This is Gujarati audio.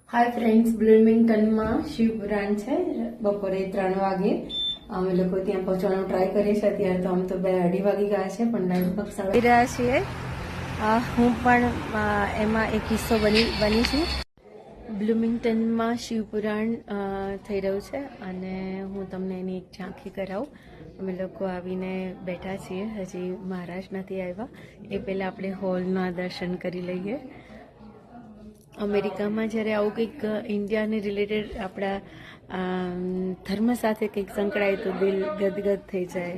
હાય ફ્રેન્ડ્સ, બ્લુમિંગ્ટનમાં શિવપુરાણ છે. બપોરે 3 વાગે અમે લોકો ત્યાં પહોંચવાનો ટ્રાય કરીએ છીએ. અત્યારે તો આમ તો 2-2:30 વાગી ગયા છે, પણ લગભગ સાડા રહ્યા છીએ. હું પણ એમાં એક હિસ્સો બની છું. બ્લુમિંગ્ટનમાં શિવપુરાણ થઈ રહ્યું છે અને હું તમને એની એક ઝાંખી કરાવું. અમે લોકો આવીને બેઠા છીએ, હજી મહારાજ નથી આવ્યા. એ પહેલાં આપણે હોલના દર્શન કરી લઈએ. અમેરિકામાં જ્યારે આવું કંઈક ઇન્ડિયાને રિલેટેડ આપણા ધર્મ સાથે કંઈક સંકળાય તો દિલ ગદગદ થઈ જાય.